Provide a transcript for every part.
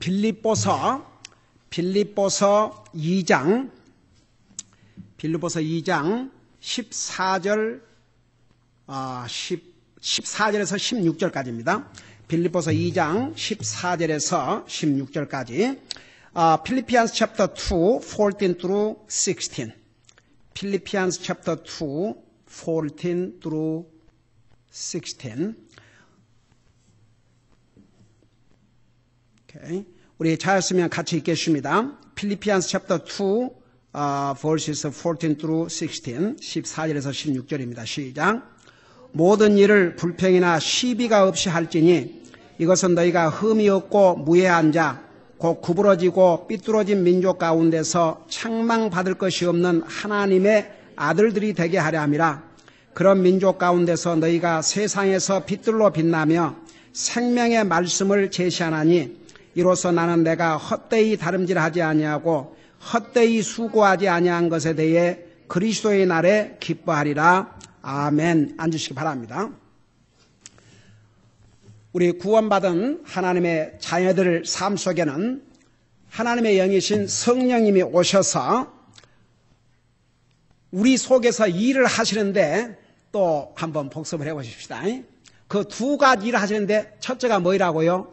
빌립보서 2장 14절 14절에서 16절까지입니다. 빌립보서 2장 14절에서 16절까지. Philippians chapter 2, 14 through 16. Philippians chapter 2, 14 through 16. Okay. 우리 잘했으면 같이 읽겠습니다. Philippians chapter 2, verses 14 through 16. 14절에서 16절입니다. 시작. 모든 일을 불평이나 시비가 없이 할지니 이것은 너희가 흠이 없고 무해한 자, 곧 구부러지고 삐뚤어진 민족 가운데서 책망받을 것이 없는 하나님의 아들들이 되게 하려 함이라. 그런 민족 가운데서 너희가 세상에서 빛들로 빛나며 생명의 말씀을 제시하나니 이로써 나는 내가 헛되이 다름질하지 아니하고 헛되이 수고하지 아니한 것에 대해 그리스도의 날에 기뻐하리라. 아멘. 앉으시기 바랍니다. 우리 구원받은 하나님의 자녀들 삶 속에는 하나님의 영이신 성령님이 오셔서 우리 속에서 일을 하시는데 또 한번 복습을 해보십시다. 그 두 가지 일을 하시는데 첫째가 뭐라고요?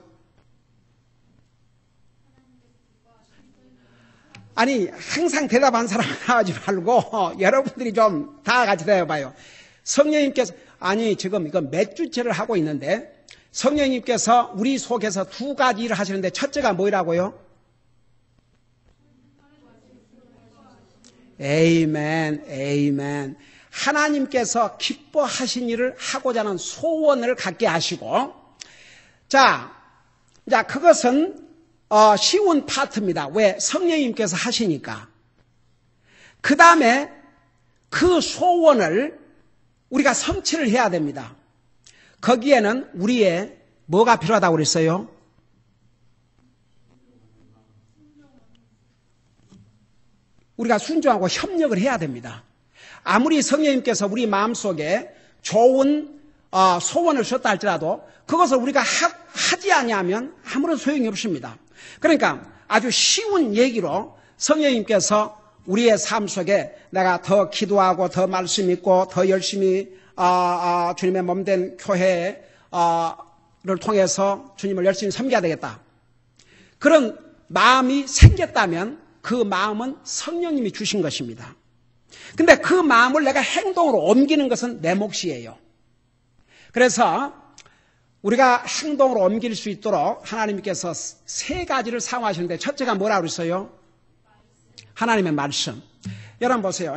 아니 항상 대답한 사람 하지 말고 여러분들이 좀 다 같이 대답해봐요. 성령님께서 아니 지금 이건 몇 주째를 하고 있는데 성령님께서 우리 속에서 두 가지 일을 하시는데 첫째가 뭐라고요? 에이멘, 에이멘. 하나님께서 기뻐하신 일을 하고자 하는 소원을 갖게 하시고, 자, 그것은 쉬운 파트입니다. 왜? 성령님께서 하시니까. 그 다음에 그 소원을 우리가 성취를 해야 됩니다. 거기에는 우리의 뭐가 필요하다고 그랬어요? 우리가 순종하고 협력을 해야 됩니다. 아무리 성령님께서 우리 마음속에 좋은 소원을 주셨다 할지라도 그것을 우리가 하지 아니하면 아무런 소용이 없습니다. 그러니까 아주 쉬운 얘기로 성령님께서 우리의 삶 속에 내가 더 기도하고 더 말씀 있고 더 열심히 주님의 몸된 교회를 통해서 주님을 열심히 섬겨야 되겠다. 그런 마음이 생겼다면 그 마음은 성령님이 주신 것입니다. 근데 그 마음을 내가 행동으로 옮기는 것은 내 몫이에요. 그래서 우리가 행동으로 옮길 수 있도록 하나님께서 세 가지를 사용하시는데 첫째가 뭐라고 그랬어요? 하나님의 말씀. 여러분 보세요.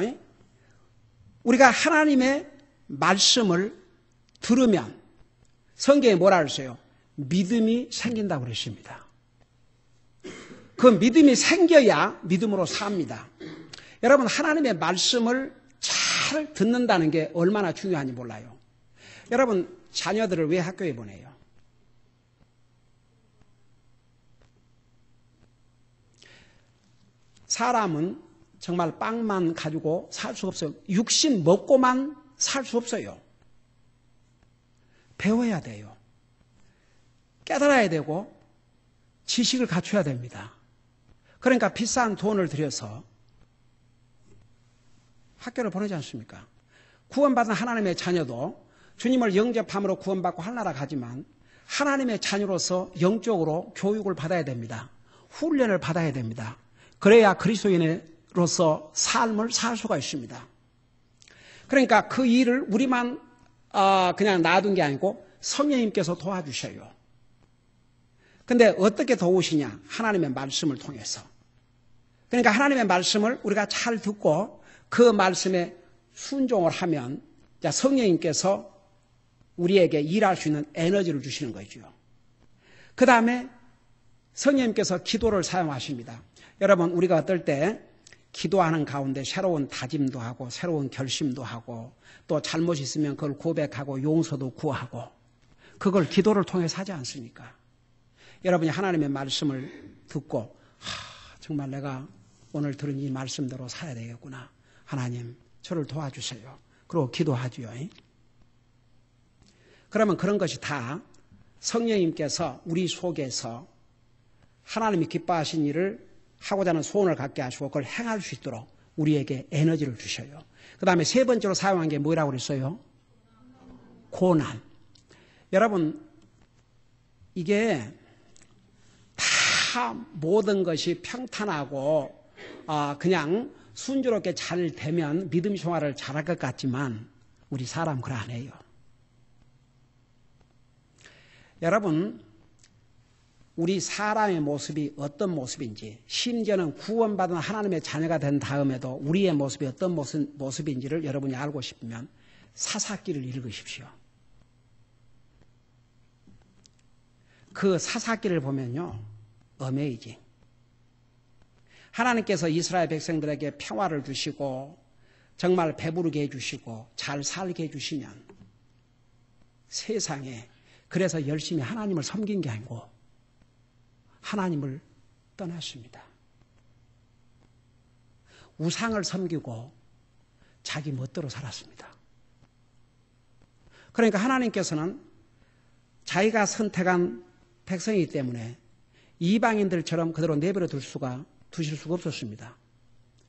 우리가 하나님의 말씀을 들으면 성경에 뭐라고 그랬어요? 믿음이 생긴다고 그랬습니다. 그 믿음이 생겨야 믿음으로 삽니다. 여러분 하나님의 말씀을 잘 듣는다는 게 얼마나 중요한지 몰라요. 여러분 자녀들을 왜 학교에 보내요? 사람은 정말 빵만 가지고 살 수 없어요. 육신 먹고만 살 수 없어요. 배워야 돼요. 깨달아야 되고 지식을 갖춰야 됩니다. 그러니까 비싼 돈을 들여서 학교를 보내지 않습니까? 구원받은 하나님의 자녀도 주님을 영접함으로 구원받고 하늘나라 가지만 하나님의 자녀로서 영적으로 교육을 받아야 됩니다. 훈련을 받아야 됩니다. 그래야 그리스도인으로서 삶을 살 수가 있습니다. 그러니까 그 일을 우리만 그냥 놔둔 게 아니고 성령님께서 도와주셔요. 근데 어떻게 도우시냐? 하나님의 말씀을 통해서. 그러니까 하나님의 말씀을 우리가 잘 듣고 그 말씀에 순종을 하면 성령님께서 우리에게 일할 수 있는 에너지를 주시는 거죠. 그 다음에 성령님께서 기도를 사용하십니다. 여러분 우리가 어떨 때 기도하는 가운데 새로운 다짐도 하고 새로운 결심도 하고 또 잘못이 있으면 그걸 고백하고 용서도 구하고 그걸 기도를 통해서 하지 않습니까? 여러분이 하나님의 말씀을 듣고 정말 내가 오늘 들은 이 말씀대로 살아야 되겠구나. 하나님 저를 도와주세요. 그리고 기도하지요. 그러면 그런 것이 다 성령님께서 우리 속에서 하나님이 기뻐하신 일을 하고자 하는 소원을 갖게 하시고 그걸 행할 수 있도록 우리에게 에너지를 주셔요. 그 다음에 세 번째로 사용한 게 뭐라고 그랬어요? 고난. 여러분, 이게 다 모든 것이 평탄하고 그냥 순조롭게 잘 되면 믿음 생활을 잘할 것 같지만 우리 사람 그걸 안 해요. 여러분, 우리 사람의 모습이 어떤 모습인지, 심지어는 구원받은 하나님의 자녀가 된 다음에도 우리의 모습이 어떤 모습인지를 여러분이 알고 싶으면 사사기를 읽으십시오. 그 사사기를 보면요, 어메이징. 하나님께서 이스라엘 백성들에게 평화를 주시고 정말 배부르게 해주시고 잘 살게 해주시면 세상에, 그래서 열심히 하나님을 섬긴 게 아니고 하나님을 떠났습니다. 우상을 섬기고 자기 멋대로 살았습니다. 그러니까 하나님께서는 자기가 선택한 백성이기 때문에 이방인들처럼 그대로 내버려 두실 수가 없었습니다.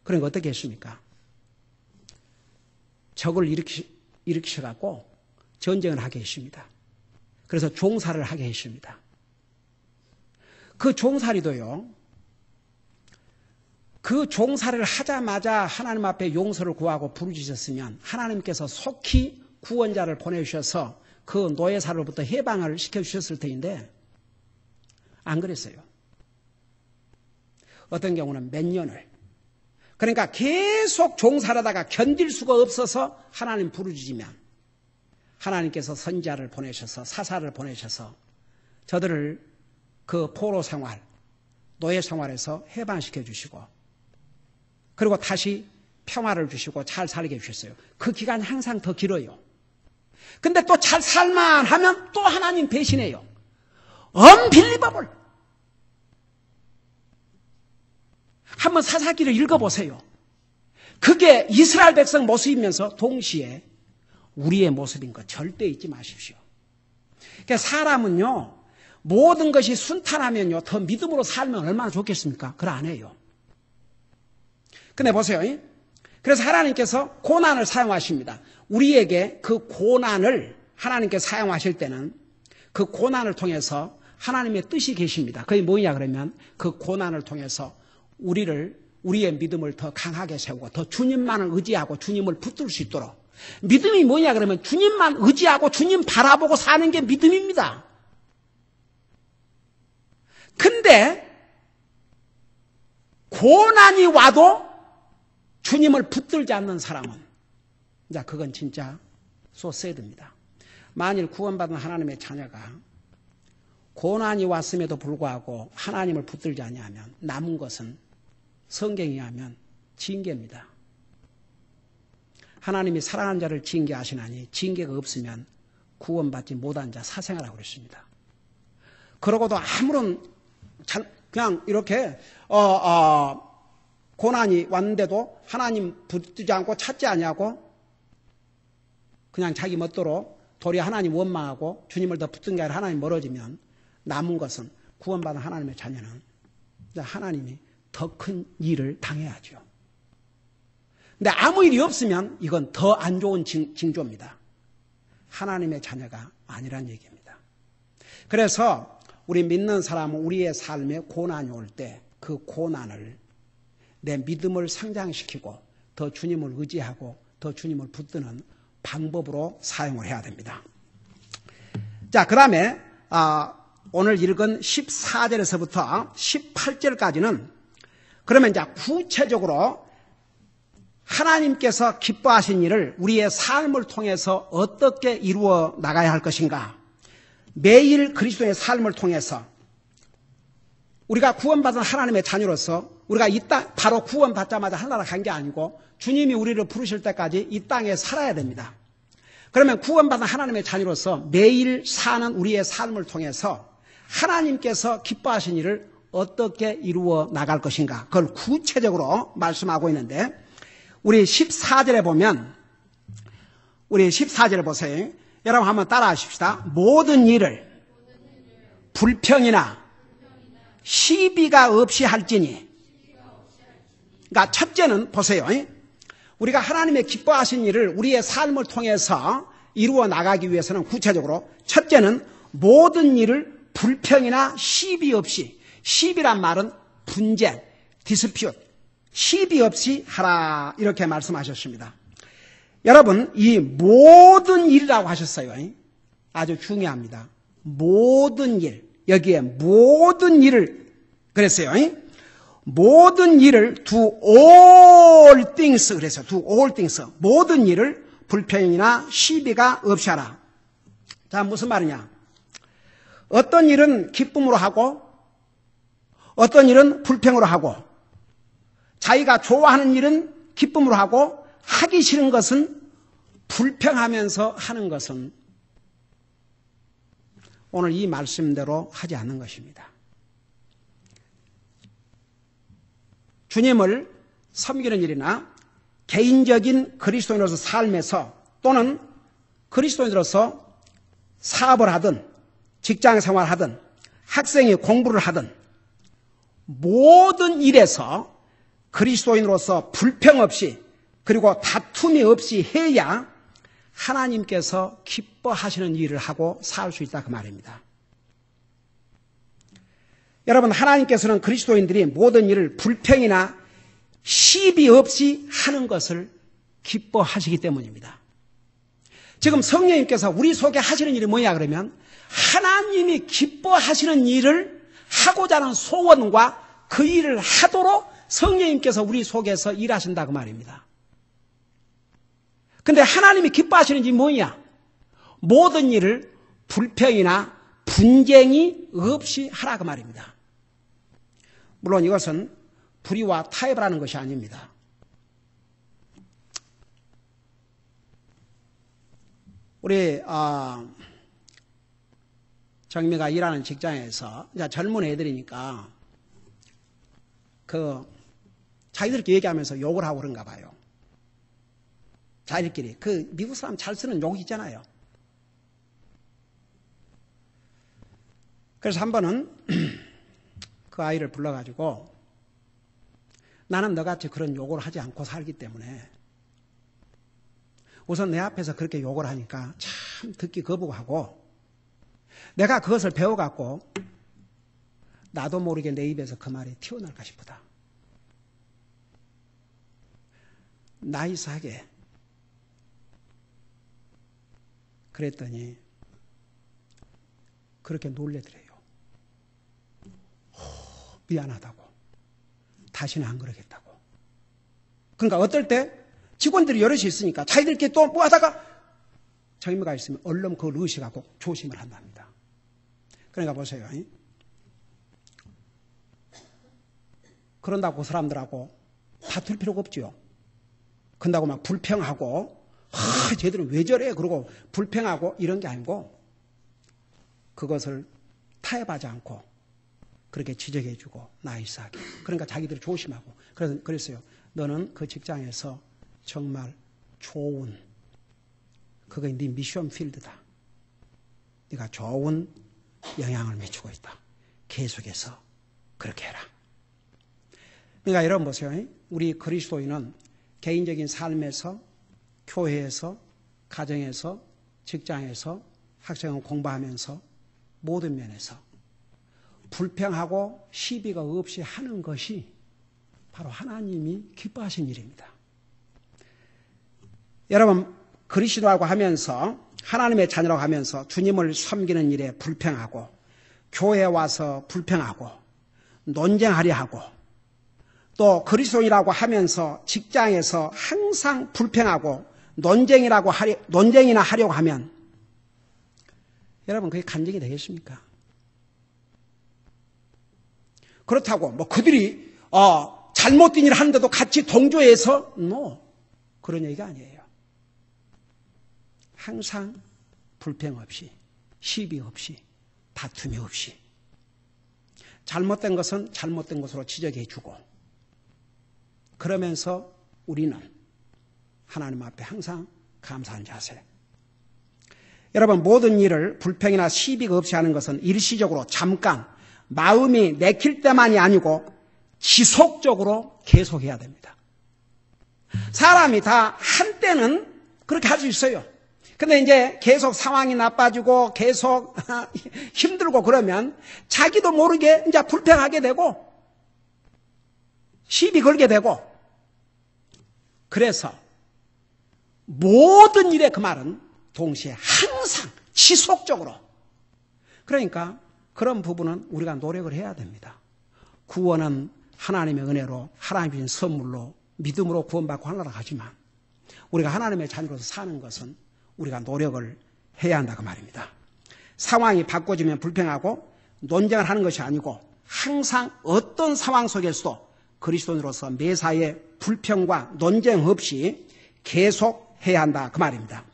그러니까 어떻게 했습니까? 적을 일으키셔갖고 전쟁을 하게 했습니다. 그래서 종살이를 하게 했습니다. 그 종살이도요, 그 종살이를 하자마자 하나님 앞에 용서를 구하고 부르짖었으면 하나님께서 속히 구원자를 보내주셔서 그 노예사로부터 해방을 시켜주셨을 터인데 안 그랬어요. 어떤 경우는 몇 년을, 그러니까 계속 종살하다가 견딜 수가 없어서 하나님 부르짖으면 하나님께서 선지자를 보내셔서 사사를 보내셔서 저들을 그 포로 생활, 노예 생활에서 해방시켜 주시고 그리고 다시 평화를 주시고 잘 살게 해주셨어요. 그 기간이 항상 더 길어요. 근데 또 잘 살만 하면 또 하나님 배신해요. unbelievable. 한번 사사기를 읽어보세요. 그게 이스라엘 백성 모습이면서 동시에 우리의 모습인 거 절대 잊지 마십시오. 그러니까 사람은요, 모든 것이 순탄하면요, 더 믿음으로 살면 얼마나 좋겠습니까? 그걸 안 해요. 근데 보세요. 그래서 하나님께서 고난을 사용하십니다. 우리에게 그 고난을 하나님께서 사용하실 때는 그 고난을 통해서 하나님의 뜻이 계십니다. 그게 뭐냐 그러면 그 고난을 통해서 우리의 믿음을 더 강하게 세우고 더 주님만을 의지하고 주님을 붙들 수 있도록. 믿음이 뭐냐 그러면 주님만 의지하고 주님 바라보고 사는 게 믿음입니다. 근데 고난이 와도 주님을 붙들지 않는 사람은, 자, 그건 진짜 소세드입니다. 만일 구원받은 하나님의 자녀가 고난이 왔음에도 불구하고 하나님을 붙들지 아니하면 남은 것은 성경에 의하면 징계입니다. 하나님이 사랑하는 자를 징계하시나니 징계가 없으면 구원받지 못한 자 사생아라고 그랬습니다. 그러고도 아무런 그냥 이렇게 고난이 왔는데도 하나님 붙들지 않고 찾지 아니하고 그냥 자기 멋대로 도리어 하나님 원망하고 주님을 더 붙든 게 아니라 하나님 멀어지면 남은 것은 구원받은 하나님의 자녀는 하나님이 더 큰 일을 당해야죠. 근데 아무 일이 없으면 이건 더 안 좋은 징조입니다. 하나님의 자녀가 아니란 얘기입니다. 그래서 우리 믿는 사람은 우리의 삶에 고난이 올 때 그 고난을 내 믿음을 성장시키고 더 주님을 의지하고 더 주님을 붙드는 방법으로 사용을 해야 됩니다. 자, 그 다음에 오늘 읽은 14절에서부터 18절까지는 그러면 이제 구체적으로 하나님께서 기뻐하신 일을 우리의 삶을 통해서 어떻게 이루어 나가야 할 것인가. 매일 그리스도의 삶을 통해서 우리가 구원받은 하나님의 자녀로서 우리가 이 땅 바로 구원받자마자 하늘나라 간 게 아니고 주님이 우리를 부르실 때까지 이 땅에 살아야 됩니다. 그러면 구원받은 하나님의 자녀로서 매일 사는 우리의 삶을 통해서 하나님께서 기뻐하신 일을 어떻게 이루어 나갈 것인가. 그걸 구체적으로 말씀하고 있는데 우리 14절에 보면 우리 14절을 보세요. 여러분 한번 따라 하십시다. 모든 일을 불평이나 시비가 없이 할지니. 그러니까 첫째는 보세요. 우리가 하나님의 기뻐하신 일을 우리의 삶을 통해서 이루어 나가기 위해서는 구체적으로 첫째는 모든 일을 불평이나 시비 없이, 시비란 말은 분쟁, 디스퓨트, 시비 없이 하라 이렇게 말씀하셨습니다. 여러분, 이 모든 일이라고 하셨어요. 아주 중요합니다. 모든 일, 여기에 모든 일을 그랬어요. 모든 일을 do all things 그래서 do all things 모든 일을 불평이나 시비가 없이 하라. 자, 무슨 말이냐? 어떤 일은 기쁨으로 하고 어떤 일은 불평으로 하고 자기가 좋아하는 일은 기쁨으로 하고 하기 싫은 것은 불평하면서 하는 것은 오늘 이 말씀대로 하지 않는 것입니다. 주님을 섬기는 일이나 개인적인 그리스도인으로서 삶에서 또는 그리스도인으로서 사업을 하든 직장 생활하든 학생이 공부를 하든 모든 일에서 그리스도인으로서 불평 없이 그리고 다툼이 없이 해야 하나님께서 기뻐하시는 일을 하고 살 수 있다 그 말입니다. 여러분, 하나님께서는 그리스도인들이 모든 일을 불평이나 시비 없이 하는 것을 기뻐하시기 때문입니다. 지금 성령님께서 우리 속에 하시는 일이 뭐냐 그러면 하나님이 기뻐하시는 일을 하고자 하는 소원과 그 일을 하도록 성령님께서 우리 속에서 일하신다 그 말입니다. 근데 하나님이 기뻐하시는 일이 뭐냐? 모든 일을 불평이나 분쟁이 없이 하라 그 말입니다. 물론 이것은 불의와 타협을 하는 것이 아닙니다. 우리 정미가 일하는 직장에서 이제 젊은 애들이니까 자기들끼리 얘기하면서 욕을 하고 그런가 봐요. 자기들끼리 미국 사람 잘 쓰는 욕 있잖아요. 그래서 한 번은 그 아이를 불러가지고 나는 너같이 그런 욕을 하지 않고 살기 때문에 우선 내 앞에서 그렇게 욕을 하니까 참 듣기 거부하고 내가 그것을 배워갖고 나도 모르게 내 입에서 그 말이 튀어나올까 싶다. 나이스하게 그랬더니 그렇게 놀래더래요. 미안하다고. 다시는 안 그러겠다고. 그러니까 어떨 때 직원들이 여럿이 있으니까 자기들끼리 또 뭐 하다가 정의가 있으면 얼른 그걸 의식하고 조심을 한답니다. 그러니까 보세요. 그런다고 사람들하고 다툴 필요가 없죠. 그런다고 막 불평하고 쟤들은 왜 저래? 그러고 불평하고 이런 게 아니고 그것을 타협하지 않고 그렇게 지적해주고 나이스하게. 그러니까 자기들이 조심하고. 그랬어요. 너는 그 직장에서 정말 좋은 그게 네 미션 필드다. 네가 좋은 영향을 미치고 있다. 계속해서 그렇게 해라. 그러니까 여러분 보세요. 우리 그리스도인은 개인적인 삶에서 교회에서 가정에서 직장에서 학생을 공부하면서 모든 면에서 불평하고 시비가 없이 하는 것이 바로 하나님이 기뻐하신 일입니다. 여러분 그리스도라고 하면서 하나님의 자녀라고 하면서 주님을 섬기는 일에 불평하고 교회에 와서 불평하고 논쟁하려 하고 또 그리스도인이라고 하면서 직장에서 항상 불평하고 논쟁이나 하려고 하면 여러분 그게 간증이 되겠습니까? 그렇다고 뭐 그들이 잘못된 일을 하는데도 같이 동조해서 그런 얘기가 아니에요. 항상 불평 없이 시비 없이 다툼이 없이 잘못된 것은 잘못된 것으로 지적해 주고 그러면서 우리는 하나님 앞에 항상 감사한 자세. 여러분 모든 일을 불평이나 시비가 없이 하는 것은 일시적으로 잠깐 마음이 내킬 때만이 아니고 지속적으로 계속해야 됩니다. 사람이 다 한때는 그렇게 할 수 있어요. 근데 이제 계속 상황이 나빠지고 계속 힘들고 그러면 자기도 모르게 이제 불평하게 되고 시비 걸게 되고, 그래서 모든 일에 그 말은 동시에 항상 지속적으로, 그러니까 그런 부분은 우리가 노력을 해야 됩니다. 구원은 하나님의 은혜로 하나님이 주신 선물로 믿음으로 구원받고 하나라 하지만 우리가 하나님의 자녀로서 사는 것은 우리가 노력을 해야 한다고 말입니다. 상황이 바꿔지면 불평하고 논쟁을 하는 것이 아니고 항상 어떤 상황 속에서도 그리스도인으로서 매사에 불평과 논쟁 없이 계속 해야 한다 그 말입니다.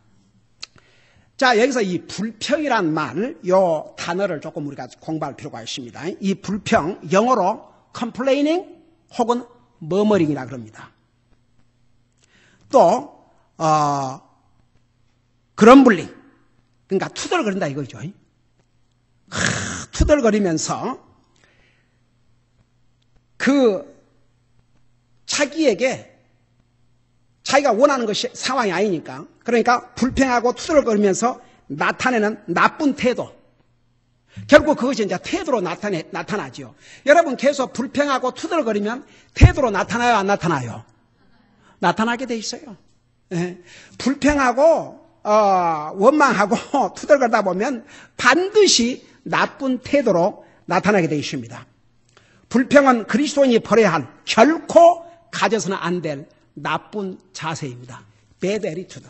자, 여기서 이 불평이란 말, 이 단어를 조금 우리가 공부할 필요가 있습니다. 이 불평, 영어로 complaining 혹은 murmuring이라 그럽니다. 또 grumbling, 그러니까 투덜거린다 이거죠. 투덜거리면서 그 자기에게 자기가 원하는 것이 상황이 아니니까, 그러니까 불평하고 투덜거리면서 나타내는 나쁜 태도, 결국 그것이 이제 태도로 나타나죠. 여러분 계속 불평하고 투덜거리면 태도로 나타나요, 안 나타나요? 나타나게 돼 있어요. 예. 불평하고 원망하고 투덜거리다 보면 반드시 나쁜 태도로 나타나게 돼 있습니다. 불평은 그리스도인이 버려야 할, 결코 가져서는 안 될 나쁜 자세입니다. bad attitude.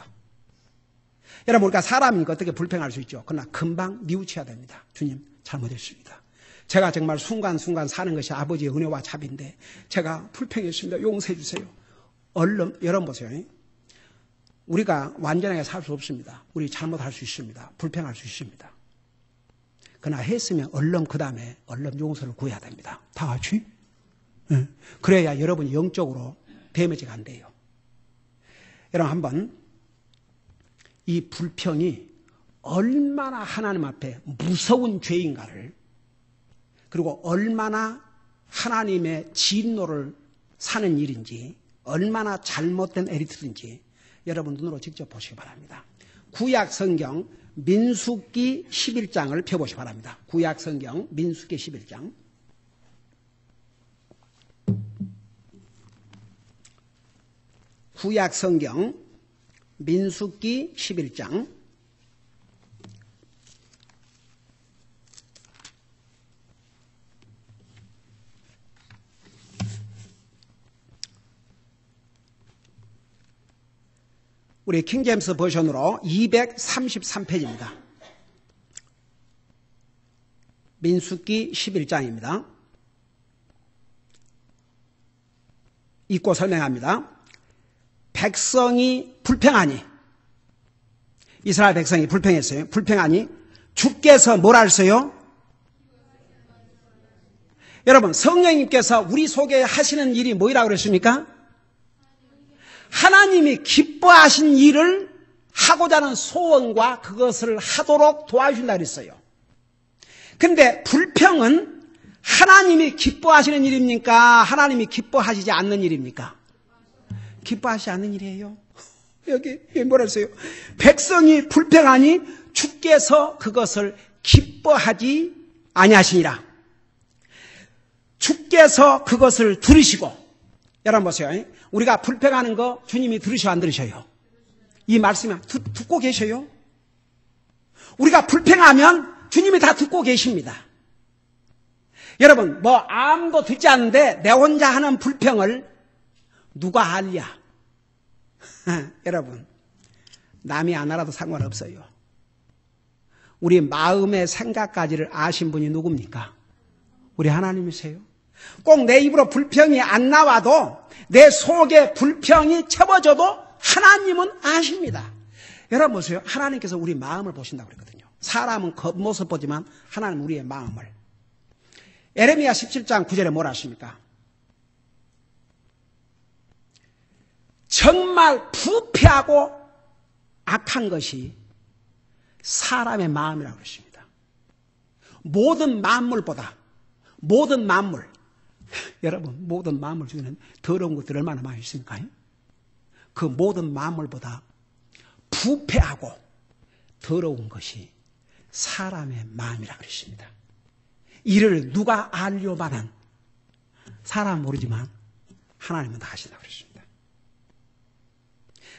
여러분, 우리가 사람이니까 어떻게 불평할 수 있죠. 그러나 금방 뉘우쳐야 됩니다. 주님, 잘못했습니다. 제가 정말 순간순간 사는 것이 아버지의 은혜와 자비인데 제가 불평했습니다. 용서해 주세요. 얼른, 여러분 보세요. 우리가 완전하게 살 수 없습니다. 우리 잘못할 수 있습니다. 불평할 수 있습니다. 그러나 했으면 얼른 그 다음에 얼른 용서를 구해야 됩니다. 다 같이. 네. 그래야 여러분이 영적으로 데미지가 안 돼요. 여러분 한번 이 불평이 얼마나 하나님 앞에 무서운 죄인가를, 그리고 얼마나 하나님의 진노를 사는 일인지, 얼마나 잘못된 에리트인지 여러분 눈으로 직접 보시기 바랍니다. 구약 성경 민수기 11장을 펴보시기 바랍니다. 구약 성경 민수기 11장. 구약 성경 민수기 11장. 우리 킹제임스 버전으로 233페이지입니다. 민수기 11장입니다. 읽고 설명합니다. 백성이 불평하니, 이스라엘 백성이 불평했어요. 불평하니 주께서 뭐라 했어요? 여러분, 성령님께서 우리 속에 하시는 일이 뭐라고 그랬습니까? 하나님이 기뻐하신 일을 하고자 하는 소원과 그것을 하도록 도와주신다 그랬어요. 근데 불평은 하나님이 기뻐하시는 일입니까? 하나님이 기뻐하시지 않는 일입니까? 기뻐하시지 않는 일이에요. 여기 뭐라 했어요? 백성이 불평하니 주께서 그것을 기뻐하지 아니하시니라. 주께서 그것을 들으시고, 여러분 보세요. 우리가 불평하는 거 주님이 들으셔 안 들으셔요? 이 말씀이 듣고 계셔요? 우리가 불평하면 주님이 다 듣고 계십니다. 여러분, 아무도 듣지 않는데 내 혼자 하는 불평을 누가 알랴? 여러분, 남이 안 알아도 상관없어요. 우리 마음의 생각까지를 아신 분이 누굽니까? 우리 하나님이세요. 꼭 내 입으로 불평이 안 나와도 내 속에 불평이 채워져도 하나님은 아십니다. 여러분 보세요. 하나님께서 우리 마음을 보신다고 그랬거든요. 사람은 겉모습 보지만 하나님은 우리의 마음을. 에레미야 17장 9절에 뭐라 하십니까? 정말 부패하고 악한 것이 사람의 마음이라고 그러십니다. 모든 만물보다 모든 만물, 여러분 모든 만물 중에는 더러운 것들 얼마나 많이 있습니까? 그 모든 만물보다 부패하고 더러운 것이 사람의 마음이라 그랬습니다. 이를 누가 알려마는 사람은 모르지만 하나님은 다 아신다고 그랬습니다.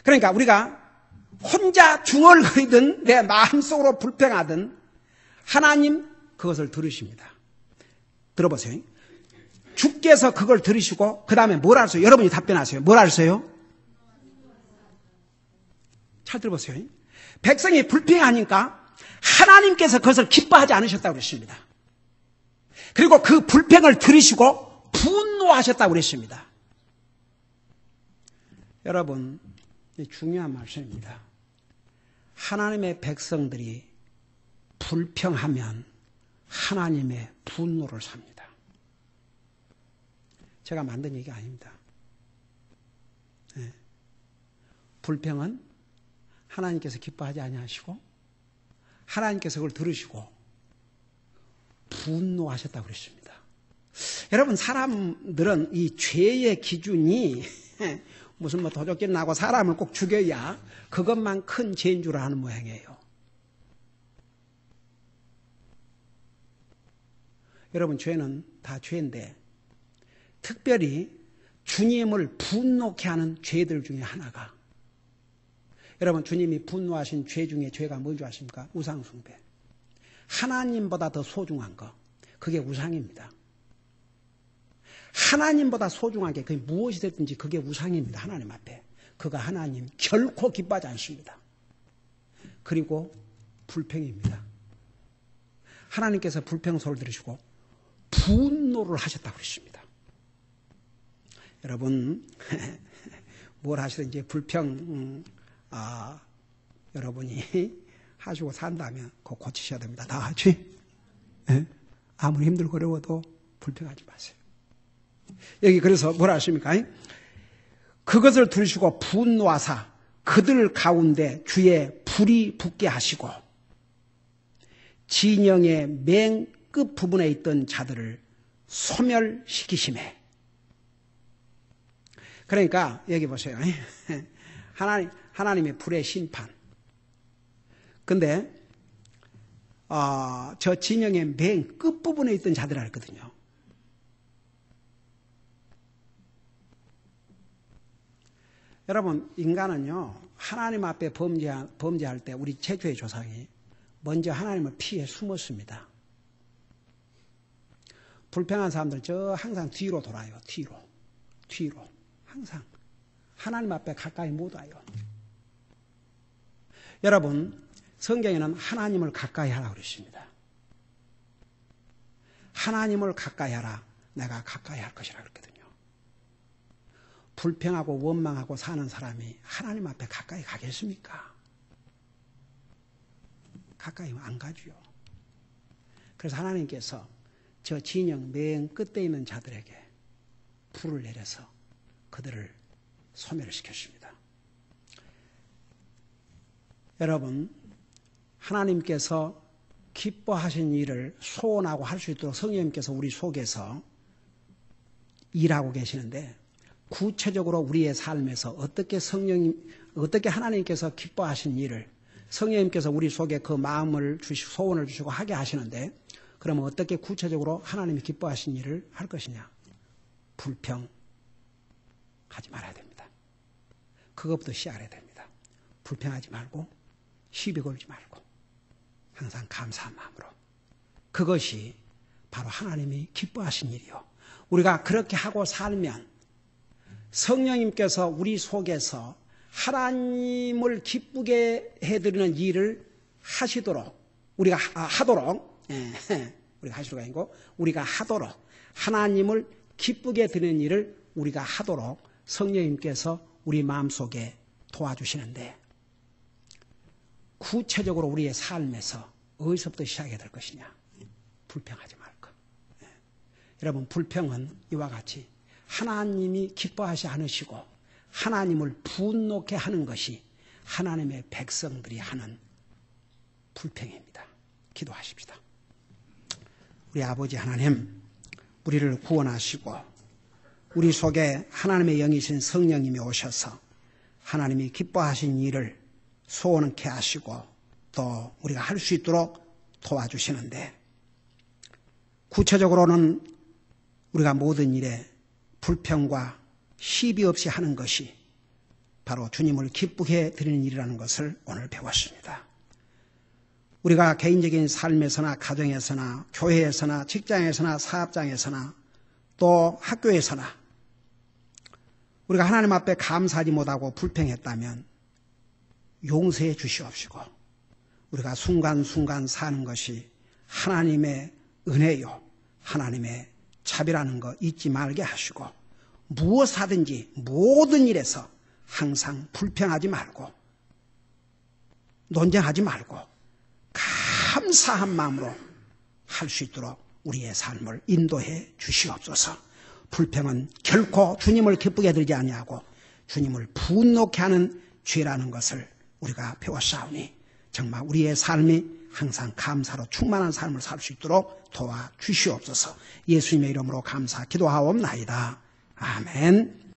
그러니까 우리가 혼자 중얼거리든 내 마음속으로 불평하든 하나님 그것을 들으십니다. 들어보세요. 주께서 그걸 들으시고 그 다음에 뭘 하세요? 여러분이 답변하세요. 뭘 하세요? 잘 들어보세요. 백성이 불평하니까 하나님께서 그것을 기뻐하지 않으셨다고 그랬습니다. 그리고 그 불평을 들으시고 분노하셨다고 그랬습니다. 여러분, 중요한 말씀입니다. 하나님의 백성들이 불평하면 하나님의 분노를 삽니다. 제가 만든 얘기 아닙니다. 네. 불평은 하나님께서 기뻐하지 아니하시고 하나님께서 그걸 들으시고 분노하셨다고 그랬습니다. 여러분, 사람들은 이 죄의 기준이 무슨 도적질 나고 사람을 꼭 죽여야 그것만 큰 죄인 줄 아는 모양이에요. 여러분, 죄는 다 죄인데 특별히 주님을 분노케 하는 죄들 중에 하나가, 여러분, 주님이 분노하신 죄 중에 죄가 뭔지 아십니까? 우상숭배. 하나님보다 더 소중한 거, 그게 우상입니다. 하나님보다 소중한 게 그게 무엇이 됐든지 그게 우상입니다. 하나님 앞에. 그가 하나님 결코 기뻐하지 않습니다. 그리고 불평입니다. 하나님께서 불평소를 들으시고 분노를 하셨다고 그랬습니다. 여러분, 뭘 하시든지 불평 여러분이 하시고 산다면 그거 고치셔야 됩니다. 다 같이. 네? 아무리 힘들고 어려워도 불평하지 마세요. 여기 그래서 뭐라 하십니까? 그것을 들으시고 분노하사 그들 가운데 주의 불이 붙게 하시고 진영의 맨 끝 부분에 있던 자들을 소멸시키시매. 그러니까 여기 보세요. 하나님의 불의 심판. 근데 저 진영의 맨 끝부분에 있던 자들 알거든요. 여러분, 인간은요, 하나님 앞에 범죄할 때 우리 최초의 조상이 먼저 하나님을 피해 숨었습니다. 불평한 사람들 저 항상 뒤로 돌아요. 뒤로. 항상. 하나님 앞에 가까이 못 와요. 여러분, 성경에는 하나님을 가까이 하라고 그랬습니다. 하나님을 가까이 하라. 내가 가까이 할 것이라 그랬거든요. 불평하고 원망하고 사는 사람이 하나님 앞에 가까이 가겠습니까? 가까이 안 가지요. 그래서 하나님께서 저 진영 맨 끝에 있는 자들에게 불을 내려서 그들을 소멸시켰습니다. 여러분, 하나님께서 기뻐하신 일을 소원하고 할 수 있도록 성령님께서 우리 속에서 일하고 계시는데, 구체적으로 우리의 삶에서 어떻게 하나님께서 기뻐하신 일을 성령님께서 우리 속에 그 마음을 주시고 소원을 주시고 하게 하시는데, 그러면 어떻게 구체적으로 하나님이 기뻐하신 일을 할 것이냐? 불평하지 말아야 됩니다. 그것부터 시작해야 됩니다. 불평하지 말고 시비 걸지 말고 항상 감사한 마음으로. 그것이 바로 하나님이 기뻐하신 일이요. 우리가 그렇게 하고 살면 성령님께서 우리 속에서 하나님을 기쁘게 해드리는 일을 하시도록, 우리가 하도록, 우리가 할 수가 아니고 우리가 하도록, 하나님을 기쁘게 드리는 일을 우리가 하도록 성령님께서 우리 마음속에 도와주시는데, 구체적으로 우리의 삶에서 어디서부터 시작해야 될 것이냐? 불평하지 말 것. 여러분, 불평은 이와 같이 하나님이 기뻐하지 않으시고 하나님을 분노케 하는 것이 하나님의 백성들이 하는 불평입니다. 기도하십시다. 우리 아버지 하나님, 우리를 구원하시고 우리 속에 하나님의 영이신 성령님이 오셔서 하나님이 기뻐하신 일을 소원케 하시고 또 우리가 할 수 있도록 도와주시는데, 구체적으로는 우리가 모든 일에 불평과 시비 없이 하는 것이 바로 주님을 기쁘게 드리는 일이라는 것을 오늘 배웠습니다. 우리가 개인적인 삶에서나 가정에서나 교회에서나 직장에서나 사업장에서나 또 학교에서나 우리가 하나님 앞에 감사하지 못하고 불평했다면 용서해 주시옵시고, 우리가 순간순간 사는 것이 하나님의 은혜요, 하나님의 자비라는 거 잊지 말게 하시고, 무엇 하든지 모든 일에서 항상 불평하지 말고 논쟁하지 말고 감사한 마음으로 할 수 있도록 우리의 삶을 인도해 주시옵소서. 불평은 결코 주님을 기쁘게 드리지 아니하고 주님을 분노케 하는 죄라는 것을 우리가 배웠사오니 정말 우리의 삶이 항상 감사로 충만한 삶을 살 수 있도록 도와주시옵소서. 예수님의 이름으로 감사 기도하옵나이다. 아멘.